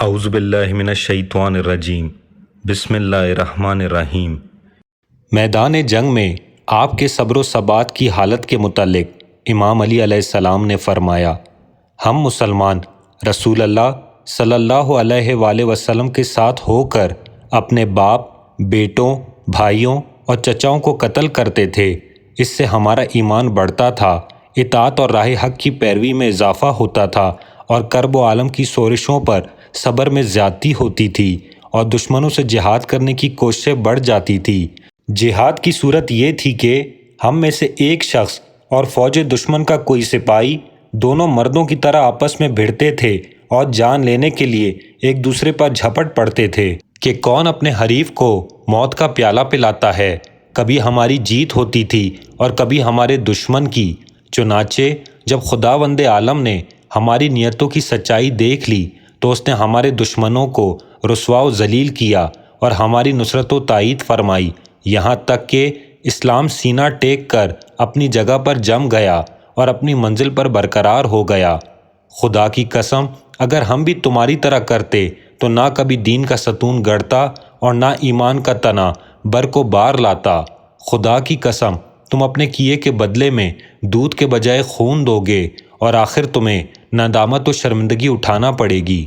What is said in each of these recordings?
اعوذ باللہ من الشیطان الرجیم بسم اللہ الرحمن الرحیم۔ میدان جنگ میں آپ کے صبر و ثبات کی حالت کے متعلق امام علی علیہ السلام نے فرمایا، ہم مسلمان رسول اللہ صلی اللہ علیہ وآلہ وسلم کے ساتھ ہو کر اپنے باپ، بیٹوں، بھائیوں اور چچاؤں کو قتل کرتے تھے۔ اس سے ہمارا ایمان بڑھتا تھا، اطاعت اور راہ حق کی پیروی میں اضافہ ہوتا تھا اور کرب و عالم کی سورشوں پر صبر میں زیادتی ہوتی تھی اور دشمنوں سے جہاد کرنے کی کوششیں بڑھ جاتی تھی۔ جہاد کی صورت یہ تھی کہ ہم میں سے ایک شخص اور فوج دشمن کا کوئی سپاہی دونوں مردوں کی طرح آپس میں بھڑتے تھے اور جان لینے کے لیے ایک دوسرے پر جھپٹ پڑتے تھے کہ کون اپنے حریف کو موت کا پیالہ پلاتا ہے۔ کبھی ہماری جیت ہوتی تھی اور کبھی ہمارے دشمن کی۔ چنانچہ جب خداوند عالم نے ہماری نیتوں کی سچائی دیکھ لی تو اس نے ہمارے دشمنوں کو رسوا و ذلیل کیا اور ہماری نصرت و تائید فرمائی، یہاں تک کہ اسلام سینہ ٹیک کر اپنی جگہ پر جم گیا اور اپنی منزل پر برقرار ہو گیا۔ خدا کی قسم، اگر ہم بھی تمہاری طرح کرتے تو نہ کبھی دین کا ستون گڑتا اور نہ ایمان کا تنا بر کو بار لاتا۔ خدا کی قسم، تم اپنے کیے کے بدلے میں دودھ کے بجائے خون دو گے اور آخر تمہیں ندامت و شرمندگی اٹھانا پڑے گی۔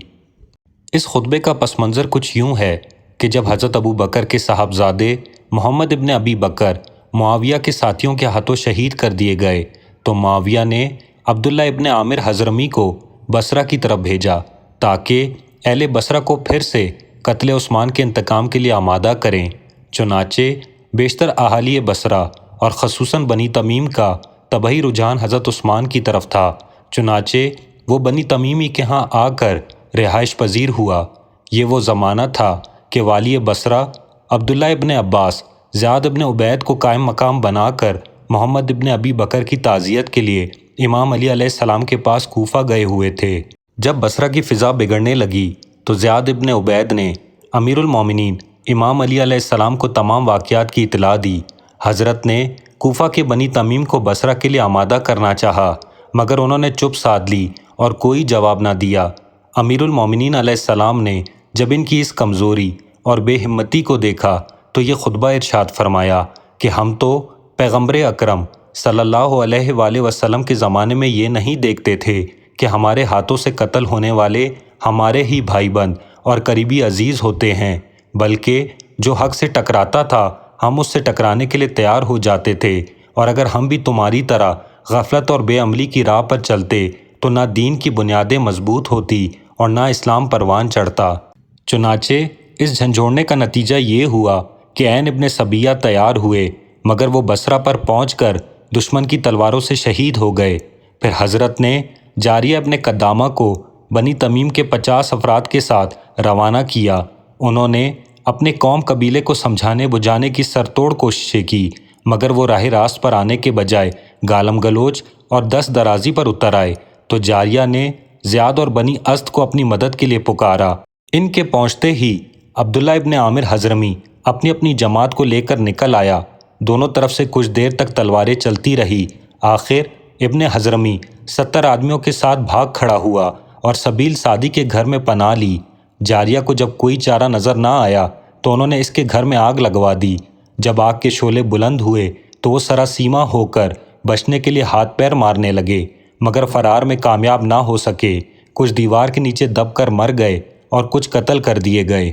اس خطبے کا پس منظر کچھ یوں ہے کہ جب حضرت ابو بکر کے صاحبزادے محمد ابن ابی بکر معاویہ کے ساتھیوں کے ہاتھوں شہید کر دیے گئے تو معاویہ نے عبداللہ ابن عامر حضرمی کو بصرہ کی طرف بھیجا تاکہ اہل بصرہ کو پھر سے قتل عثمان کے انتقام کے لیے آمادہ کریں۔ چنانچہ بیشتر اہالی بصرہ اور خصوصاً بنی تمیم کا طبعی رجحان حضرت عثمان کی طرف تھا، چنانچہ وہ بنی تمیمی کے ہاں آ کر رہائش پذیر ہوا۔ یہ وہ زمانہ تھا کہ والی بصرہ عبداللہ ابن عباس زیاد ابن عبید کو قائم مقام بنا کر محمد ابن ابی بکر کی تعزیت کے لیے امام علی علیہ السلام کے پاس کوفہ گئے ہوئے تھے۔ جب بصرہ کی فضا بگڑنے لگی تو زیاد ابن عبید نے امیر المومنین امام علی علیہ السلام کو تمام واقعات کی اطلاع دی۔ حضرت نے کوفہ کے بنی تمیم کو بصرہ کے لیے آمادہ کرنا چاہا، مگر انہوں نے چپ سادھ لی اور کوئی جواب نہ دیا۔ امیر المومنین علیہ السلام نے جب ان کی اس کمزوری اور بے ہمتی کو دیکھا تو یہ خطبہ ارشاد فرمایا کہ ہم تو پیغمبر اکرم صلی اللہ علیہ وآلہ وسلم کے زمانے میں یہ نہیں دیکھتے تھے کہ ہمارے ہاتھوں سے قتل ہونے والے ہمارے ہی بھائی بند اور قریبی عزیز ہوتے ہیں، بلکہ جو حق سے ٹکراتا تھا ہم اس سے ٹکرانے کے لیے تیار ہو جاتے تھے، اور اگر ہم بھی تمہاری طرح غفلت اور بے عملی کی راہ پر چلتے تو نہ دین کی بنیادیں مضبوط ہوتی اور نہ اسلام پروان چڑھتا۔ چنانچہ اس جھنجھوڑنے کا نتیجہ یہ ہوا کہ عین ابن سبیہ تیار ہوئے، مگر وہ بصرہ پر پہنچ کر دشمن کی تلواروں سے شہید ہو گئے۔ پھر حضرت نے جاریہ ابن قدامہ کو بنی تمیم کے 50 افراد کے ساتھ روانہ کیا۔ انہوں نے اپنے قوم قبیلے کو سمجھانے بجھانے کی سرتوڑ کوششیں کی، مگر وہ راہ راست پر آنے کے بجائے گالم گلوچ اور دست درازی پر اتر آئے تو جاریہ نے زیاد اور بنی اسد کو اپنی مدد کے لیے پکارا۔ ان کے پہنچتے ہی عبداللہ ابن عامر حضرمی اپنی اپنی جماعت کو لے کر نکل آیا۔ دونوں طرف سے کچھ دیر تک تلواریں چلتی رہی۔ آخر ابن حضرمی 70 آدمیوں کے ساتھ بھاگ کھڑا ہوا اور سبیل سعدی کے گھر میں پناہ لی۔ جاریہ کو جب کوئی چارہ نظر نہ آیا تو انہوں نے اس کے گھر میں آگ لگوا دی۔ جب آگ کے شعلے بلند ہوئے تو وہ سراسیمہ ہو کر بچنے کے لیے ہاتھ پیر مارنے لگے، مگر فرار میں کامیاب نہ ہو سکے۔ کچھ دیوار کے نیچے دب کر مر گئے اور کچھ قتل کر دیے گئے۔